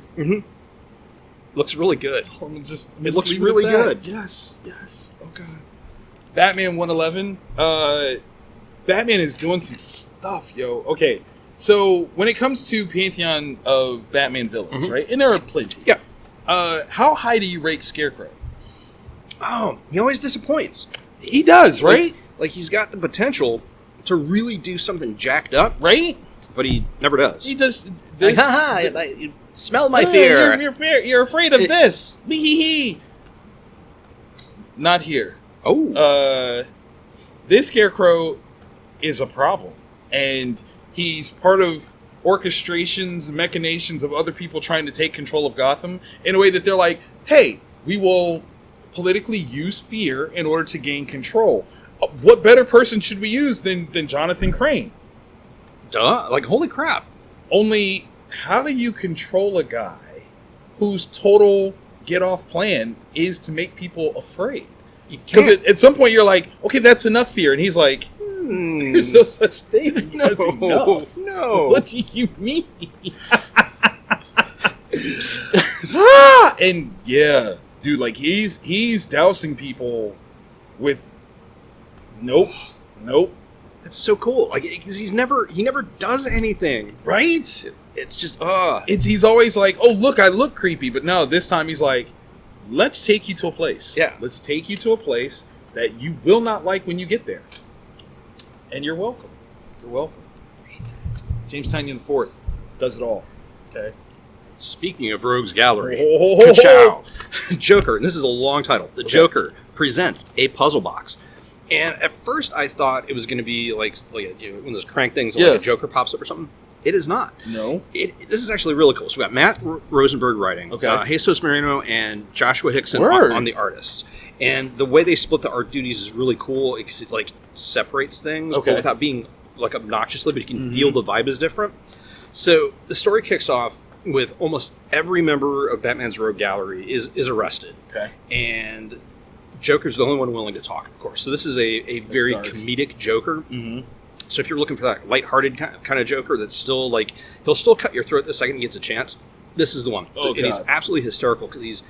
S5: Looks really good.
S1: It
S5: looks
S1: leave
S5: really
S1: at that.
S5: good.
S1: Yes. Oh God. Batman 111. Batman is doing some stuff, yo. Okay, so when it comes to pantheon of Batman villains, right, and there are plenty.
S5: Yeah.
S1: How high do you rate Scarecrow?
S5: Oh, he always disappoints.
S1: He does, right?
S5: Like he's got the potential to really do something jacked up,
S1: Right?
S5: but he never does.
S1: He does.
S5: Like,
S1: This,
S5: you smell my fear.
S1: You're afraid of this. Hee. Not here.
S5: Oh.
S1: This Scarecrow is a problem, and he's part of orchestrations, machinations of other people trying to take control of Gotham in a way that they're like, hey, we will politically use fear in order to gain control. What better person should we use than Jonathan Crane?
S5: Duh. Like, holy crap.
S1: Only, how do you control a guy whose total get-off plan is to make people afraid? Because at some point you're like, okay, that's enough fear. And he's like, there's no such thing as enough.
S5: No.
S1: What do you mean? And yeah, dude, like he's dousing people with nope.
S5: That's so cool. Like, because he never does anything.
S1: Right?
S5: It's just,
S1: He's always like, oh, look, I look creepy. But no, this time he's like, let's take you to a place.
S5: Yeah.
S1: Let's take you to a place that you will not like when you get there. And you're welcome. You're welcome. James Tynion IV does it all. Okay.
S5: Speaking of Rogues Gallery,
S1: Oh.
S5: Ka-chow. Joker, and this is a long title. The Joker presents a puzzle box. And at first I thought it was going to be like one of those crank things, like a Joker pops up or something. It is not.
S1: No.
S5: This is actually really cool. So we got Matt Rosenberg writing, Jesus Marino and Joshua Hickson on the artists. And the way they split the art duties is really cool because it like separates things, but without being like obnoxiously, but you can feel the vibe is different. So the story kicks off with almost every member of Batman's Rogue Gallery is arrested.
S1: Okay.
S5: And Joker's the only one willing to talk, of course. So this is a very comedic Joker. Mm-hmm. So if you're looking for that lighthearted kind of Joker that's still like, he'll still cut your throat the second he gets a chance, this is the one.
S1: Oh,
S5: and he's absolutely hysterical because he's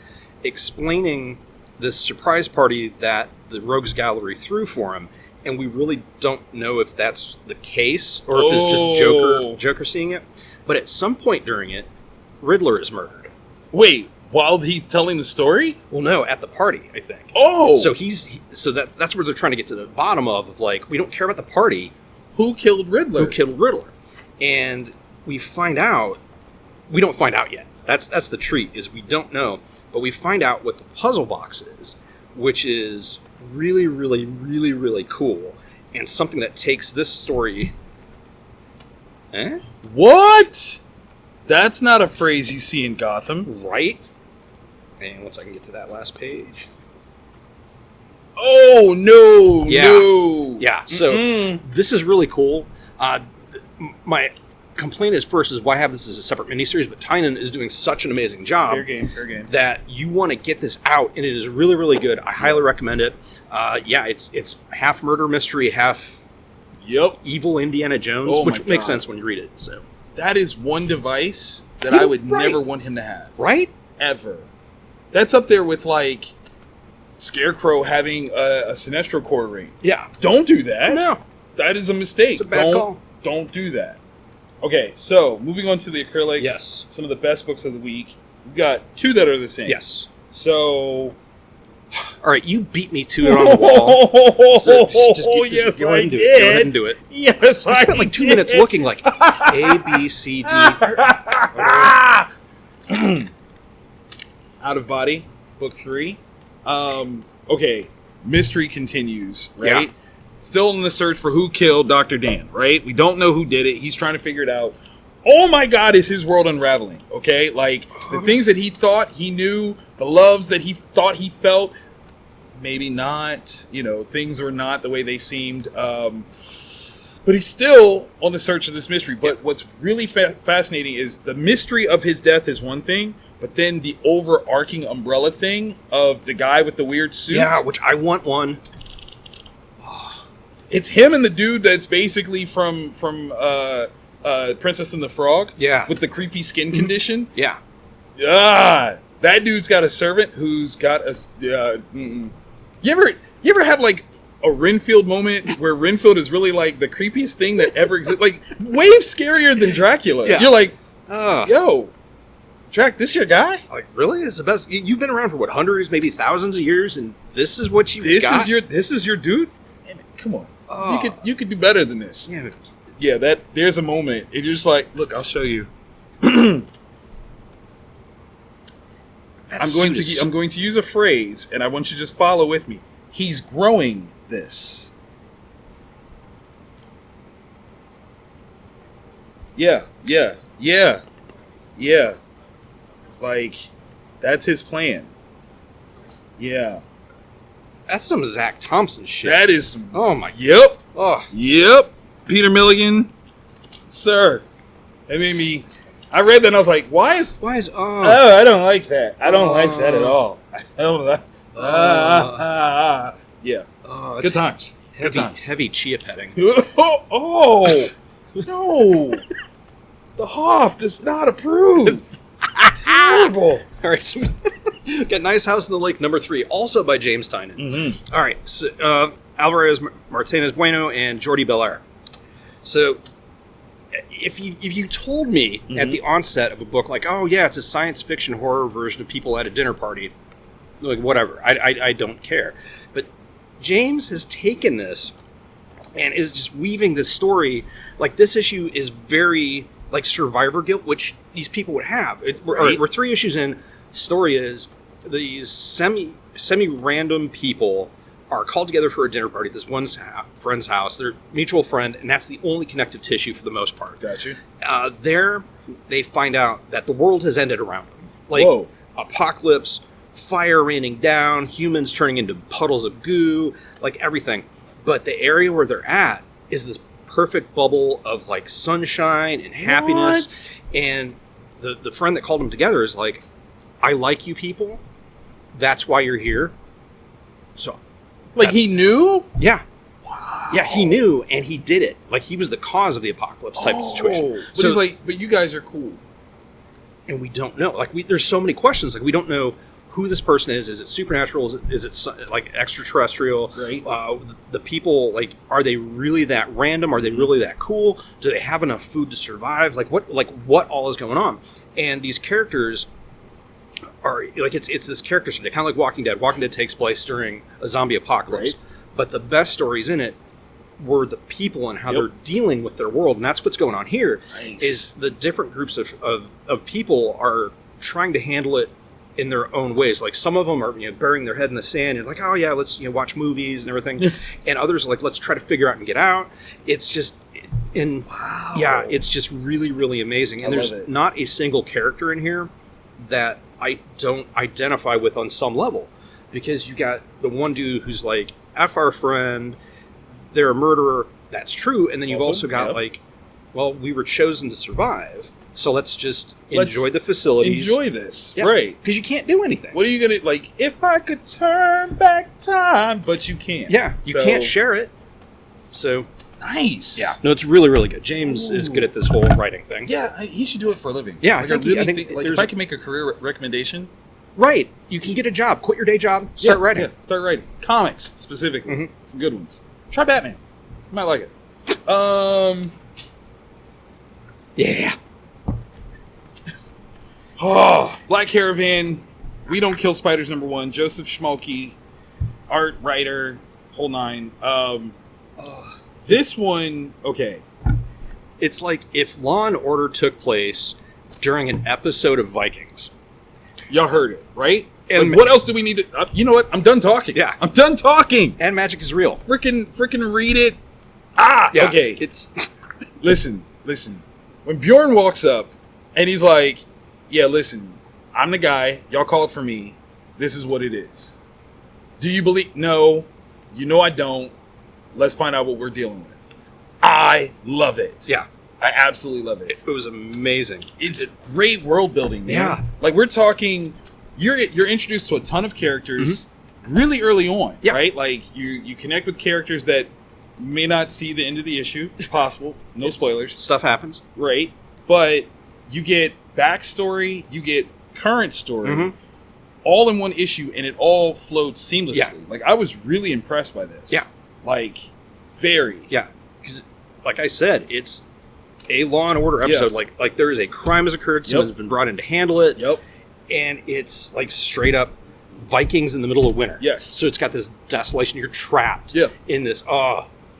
S5: explaining this surprise party that the Rogues Gallery threw for him, and we really don't know if that's the case or if it's just Joker seeing it. But at some point during it, Riddler is murdered.
S1: Wait, while he's telling the story?
S5: Well, no, at the party, I think.
S1: Oh!
S5: So that's where they're trying to get to the bottom of like, we don't care about the party.
S1: Who killed Riddler?
S5: And we find out, we don't find out yet. That's the treat, is we don't know. But we find out what the puzzle box is, which is really, really, really, really cool. And something that takes this story Eh?
S1: What? That's not a phrase you see in Gotham.
S5: Right? And once I can get to that last page.
S1: Oh, no,
S5: Yeah.
S1: no.
S5: Yeah, so this is really cool. My complaint is why have this as a separate miniseries, but Tynan is doing such an amazing job.
S1: Fair game.
S5: That you want to get this out, and it is really, really good. I highly recommend it. It's half murder mystery, half
S1: Yep.
S5: evil Indiana Jones,
S1: Oh
S5: which
S1: my
S5: makes
S1: God.
S5: sense when you read it. So,
S1: That is one device that
S5: Yeah,
S1: I would
S5: right.
S1: never want him to have.
S5: right?
S1: Ever. That's up there with, like, Scarecrow having a Sinestro core ring.
S5: Yeah.
S1: Don't do that.
S5: No.
S1: That is a mistake.
S5: It's a bad call.
S1: Don't do that. Okay, so moving on to the Acrylic.
S5: Yes.
S1: Some of the best books of the week. We've got two that are the same.
S5: Yes.
S1: So.
S5: All right, you beat me to it on the wall. So just go ahead and do it. Go ahead and do it.
S1: Yes,
S5: I spent like 2 minutes looking like A, B, C, D.
S1: Out of Body, book 3. Okay, mystery continues, right?
S5: Yeah.
S1: Still in the search for who killed Dr. Dan, right? We don't know who did it. He's trying to figure it out. Oh my God, is his world unraveling, okay? Like, the things that he thought he knew, the loves that he thought he felt, maybe not. You know, things are not the way they seemed. But he's still on the search of this mystery. But what's really fascinating is the mystery of his death is one thing, but then the overarching umbrella thing of the guy with the weird suit.
S5: Yeah, which I want one.
S1: It's him and the dude that's basically from Princess and the Frog.
S5: Yeah.
S1: With the creepy skin condition.
S5: Yeah.
S1: That dude's got a servant who's got a. You ever have like a Renfield moment where Renfield is really like the creepiest thing that ever exists? Like way scarier than Dracula.
S5: Yeah.
S1: You're like,
S5: Oh.
S1: yo, Drac, this your guy?
S5: Like, really? It's the best. You've been around for what, hundreds, maybe thousands of years, and this is what you've
S1: This
S5: got?
S1: is your dude? Man, come on.
S5: Oh.
S1: You could do better than this.
S5: Yeah.
S1: Yeah, there's a moment, and you're just like, look, I'll show you. I'm going to use a phrase, and I want you to just follow with me. He's growing this. Yeah. Like, that's his plan. Yeah.
S5: That's some Zach Thompson shit.
S1: That is.
S5: Oh my.
S1: Yep.
S5: Oh.
S1: Yep. Peter Milligan. Sir. That made me. I read that and I was like, why is.
S5: Why is
S1: Oh, I don't like that. I don't like that at all. I don't like. Yeah. Good times. Good times.
S5: Heavy Chia petting.
S1: Oh no! The Hoff does not approve. Terrible.
S5: All right, so got Nice House in the Lake #3, also by James Tynan.
S1: Mm-hmm.
S5: All right, so Alvarez Martinez Bueno and Jordi Belair. So if you told me at the onset of a book like, oh yeah, it's a science fiction horror version of People at a Dinner Party, like whatever, I don't care. But James has taken this and is just weaving this story. Like, this issue is very like survivor guilt, which these people would have. We're 3 issues in. Story is these semi-random people are called together for a dinner party at this one friend's house, their mutual friend, and that's the only connective tissue for the most part.
S1: Got you.
S5: There, they find out that the world has ended around them. Like,
S1: Whoa.
S5: apocalypse, fire raining down, humans turning into puddles of goo, like everything. But the area where they're at is this perfect bubble of like sunshine and happiness.
S1: What?
S5: And the friend that called them together is like, I like you people. That's why you're here. So,
S1: Like, he knew?
S5: yeah. Wow. Yeah, he knew, and he did it. Like, he was the cause of the apocalypse type of situation.
S1: But he's like, but you guys are cool.
S5: And we don't know. Like, there's so many questions. Like, we don't know who this person is. Is it supernatural? Is it like extraterrestrial?
S1: Right.
S5: The people, like, are they really that random? Are they really that cool? Do they have enough food to survive? Like, what all is going on? And these characters are like, it's this character study, kind of like Walking Dead. Walking Dead takes place during a zombie apocalypse,
S1: Right.
S5: but the best stories in it were the people and how they're dealing with their world, and that's what's going on here.
S1: Nice.
S5: Is the different groups of people are trying to handle it in their own ways. Like, some of them are burying their head in the sand and like, oh yeah, let's watch movies and everything, and others are like, let's try to figure out and get out. It's just And yeah, it's just really, really amazing. And
S1: I
S5: there's
S1: love it.
S5: not a single character in here that I don't identify with on some level. Because you got the one dude who's like, F our friend, they're a murderer. That's true. And then you've also got like, well, we were chosen to survive. So let's just enjoy the facilities.
S1: Enjoy this.
S5: Yeah,
S1: Right.
S5: because you can't do anything.
S1: What are you going to, like, if I could turn back time, but you can't.
S5: Yeah, you
S1: So-
S5: can't share it. So,
S1: Nice.
S5: yeah. No, it's really, really good. James is good at this whole writing thing.
S1: Yeah, he should do it for a living.
S5: Yeah, I
S1: like,
S5: think
S1: really
S5: I think
S1: like,
S5: there's
S1: if I can make a career recommendation,
S5: Right. You can get a job. Quit your day job. Start writing.
S1: Yeah, start writing comics specifically.
S5: Mhm.
S1: Some good ones. Try Batman. You might like it.
S5: Yeah.
S1: Oh, Black Caravan. We Don't Kill Spiders #1. Joseph Schmolke, art writer, whole nine. This one, okay.
S5: It's like if Law and Order took place during an episode of Vikings.
S1: Y'all heard it, right?
S5: And
S1: Like, what else do we need to? You know what? I'm done talking.
S5: Yeah.
S1: I'm done talking.
S5: And magic is real.
S1: Freaking read it.
S5: Yeah.
S1: Okay.
S5: It's
S1: Listen. When Bjorn walks up and he's like, yeah, listen, I'm the guy. Y'all call it for me. This is what it is. Do you believe? No. You know I don't. Let's find out what we're dealing with. I love it.
S5: yeah.
S1: I absolutely love it.
S5: It was amazing.
S1: It's great world building, man.
S5: Yeah.
S1: Like we're talking, you're introduced to a ton of characters really early on,
S5: Yeah.
S1: right? Like you connect with characters that may not see the end of the issue. Possible. No spoilers.
S5: Stuff happens.
S1: Right. But you get backstory, you get current story,
S5: Mhm.
S1: all in one issue, and it all flowed seamlessly.
S5: Yeah.
S1: Like I was really impressed by this.
S5: Yeah.
S1: Like very.
S5: Yeah. Because, like I said, it's a Law and Order episode.
S1: Yeah.
S5: Like there is a crime has occurred. Someone's been brought in to handle it.
S1: Yep.
S5: And it's like straight up Vikings in the middle of winter.
S1: Yes.
S5: So it's got this desolation. You're trapped
S1: Yeah.
S5: in this.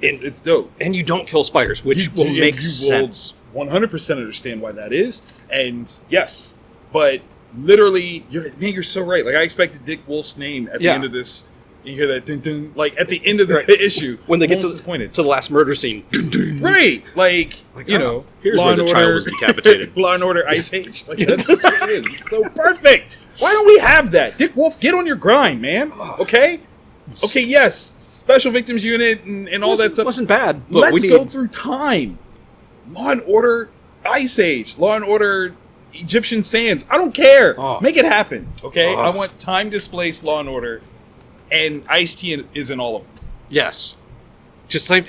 S1: It's dope.
S5: And you don't kill spiders, which will make sense.
S1: 100% understand why that is. And yes, but literally, you're so right. Like I expected Dick Wolf's name at the
S5: Yeah.
S1: end of this. You hear that dun dun, like at the end of the issue
S5: When they get to
S1: disappointed.
S5: the last murder scene.
S1: Right, like you
S5: oh,
S1: know,
S5: here's
S1: Law
S5: where
S1: and
S5: the
S1: Order,
S5: child was decapitated.
S1: Law and Order Ice Age. Like that's just what it is. It's so perfect. Why don't we have that? Dick Wolf, get on your grind, man. Okay, yes, Special Victims Unit and all that stuff.
S5: Wasn't bad. But
S1: Let's go through time. Law and Order Ice Age, Law and Order Egyptian Sands. I don't care.
S5: Oh.
S1: Make it happen. Okay,
S5: Oh.
S1: I want time displaced Law and Order, and Ice-T is in all of them.
S5: Yes. Just like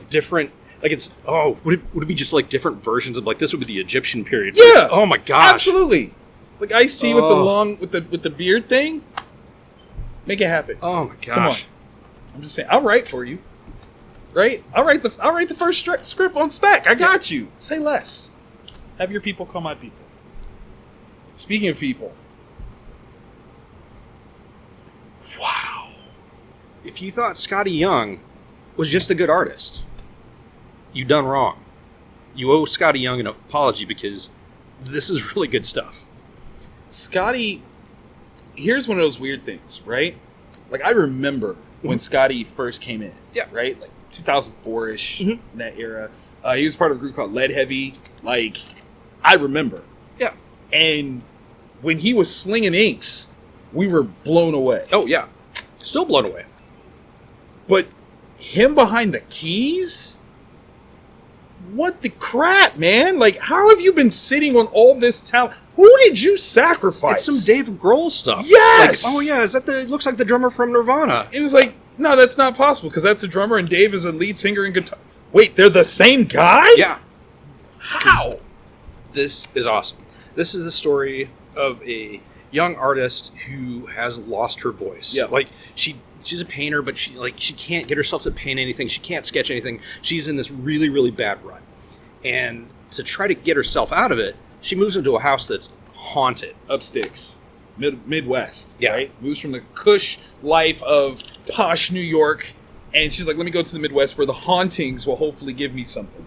S5: different. Like it's would it be just like different versions of like this would be the Egyptian period?
S1: Yeah.
S5: Oh my gosh.
S1: Absolutely. Like Ice-T with the
S5: Oh.
S1: long with the beard thing. Make it happen.
S5: Oh my gosh.
S1: Come on. I'm just saying. I'll write for you. Right? I'll write the first script on spec. I got you. Say less. Have your people call my people. Speaking of people. Wow.
S5: If you thought Scotty Young was just a good artist, you done wrong. You owe Scotty Young an apology because this is really good stuff.
S1: Scotty, here's one of those weird things, right? Like I remember when Scotty first came in.
S5: Yeah.
S1: Right? Like 2004-ish, in that era. He was part of a group called Lead Heavy. Like, I remember.
S5: Yeah.
S1: And when he was slinging inks, we were blown away.
S5: Oh yeah. Still blown away.
S1: But him behind the keys? What the crap, man? Like, how have you been sitting on all this talent? Who did you sacrifice?
S5: It's some Dave Grohl stuff.
S1: Yes!
S5: Like, oh yeah, is that looks like the drummer from Nirvana.
S1: It was like, no, that's not possible because that's the drummer and Dave is a lead singer and guitar. Wait, they're the same guy?
S5: Yeah.
S1: How?
S5: This is awesome. This is the story of a young artist who has lost her voice.
S1: Yeah.
S5: Like she's a painter, but she can't get herself to paint anything. She can't sketch anything. She's in this really, really bad rut. And to try to get herself out of it, she moves into a house that's haunted.
S1: Up sticks. Midwest,
S5: Yeah.
S1: right? Moves from the cush life of posh New York, and she's like, let me go to the Midwest where the hauntings will hopefully give me something.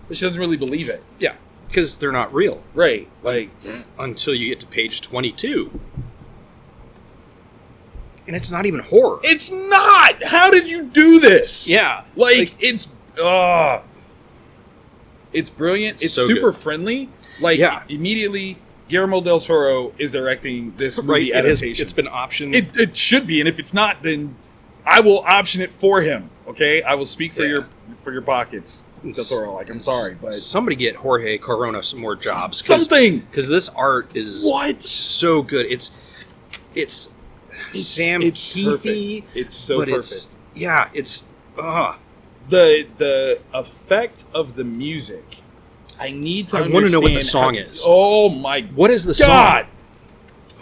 S1: But she doesn't really believe it.
S5: Yeah. Because they're not real.
S1: Right. Like,
S5: Until you get to page 22. And it's not even horror.
S1: it's not! How did you do this?
S5: Yeah.
S1: Like it's, It's brilliant. It's
S5: So
S1: super
S5: good.
S1: friendly. Like,
S5: Yeah.
S1: immediately, Guillermo del Toro is directing this movie
S5: Right,
S1: adaptation.
S5: it's been optioned.
S1: It should be, and if it's not, then I will option it for him. Okay, I will speak for
S5: Yeah.
S1: your pockets, Del Toro. Like, I'm sorry, but
S5: somebody get Jorge Corona some more jobs.
S1: something.
S5: Because this art is
S1: What?
S5: so good. It's Sam
S1: it's
S5: Keithy.
S1: perfect. It's so
S5: but
S1: perfect.
S5: It's
S1: The effect of the music. I need to.
S5: I wanna know what the
S1: understand
S5: song
S1: how-
S5: is.
S1: Oh my
S5: what is the
S1: God!
S5: song?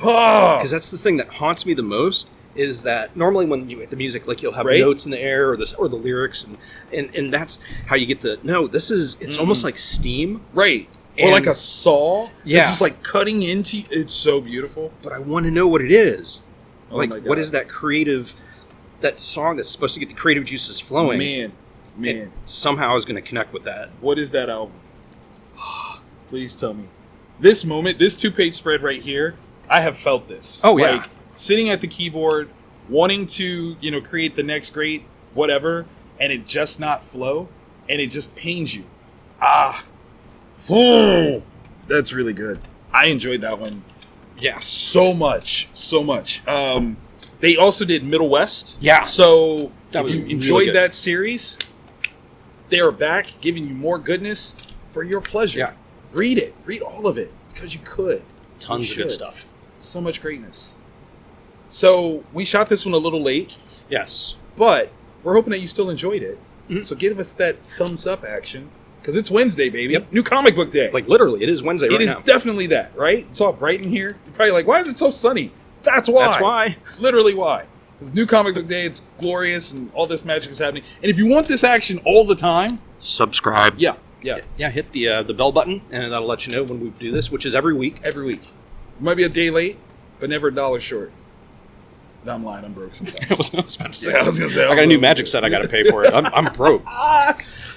S1: Oh.
S5: Because that's the thing that haunts me the most. Is that normally when you get the music, like you'll have
S1: Right.
S5: notes in the air or the lyrics, and that's how you get the no. This is it's almost like steam,
S1: Right. Or
S5: And-
S1: like a saw.
S5: Yeah.
S1: It's just like cutting into. It's so beautiful.
S5: but I want to know what it is.
S1: Oh
S5: Like
S1: my
S5: what
S1: God.
S5: is that creative, that song that's supposed to get the creative juices flowing?
S1: Man.
S5: It somehow is going to connect with that.
S1: What is that album? Please tell me. This moment, this 2-page spread right here, I have felt this.
S5: Oh, yeah.
S1: Like, sitting at the keyboard, wanting to, create the next great whatever, and it just not flow, and it just pains you. That's really good. I enjoyed that one
S5: Yeah.
S1: so much. They also did Middle West.
S5: Yeah.
S1: So
S5: That
S1: if
S5: was
S1: you
S5: really
S1: enjoyed
S5: good.
S1: that series, they are back giving you more goodness for your pleasure.
S5: Yeah.
S1: Read it. Read all of it because you could.
S5: Tons
S1: You
S5: of good
S1: should.
S5: stuff.
S1: So much greatness. So we shot this one a little late,
S5: Yes.
S1: but we're hoping that you still enjoyed it.
S5: Mhm.
S1: So give us that thumbs up action because it's Wednesday, baby.
S5: Yep.
S1: New comic book day.
S5: Like literally, it is Wednesday
S1: it
S5: right
S1: is
S5: now.
S1: definitely that, right? It's all bright in here. You're probably like, why is it so sunny? That's why.
S5: That's why.
S1: Literally why. It's New Comic Book Day. It's glorious, and all this magic is happening. And if you want this action all the time,
S5: Subscribe.
S1: yeah,
S5: Yeah. Hit the bell button, and that'll let you know when we do this, which is every week.
S1: every week. You might be a day late, but never $1 short. No, I'm lying. I'm broke sometimes.
S5: I was about to say.
S1: Yeah, I was gonna say,
S5: I got a
S1: I'm
S5: new
S1: broke.
S5: magic set. I got to pay for it. I'm broke.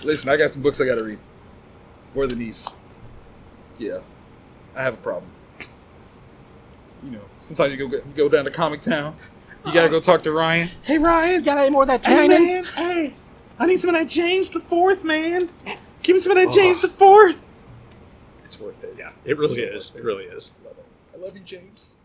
S1: Listen, I got some books I got to read. More than these. Yeah, I have a problem. Sometimes you go down to Comic Town. You gotta go talk to Ryan. Hey Ryan,
S5: Got any more of that
S1: hey
S5: tannin?
S1: man, hey, I need some of that James the Fourth, man. Give me some of that James the Fourth. It's worth it.
S5: Yeah, it really
S1: So
S5: is.
S1: worth
S5: It really is.
S1: Love it. I love you, James.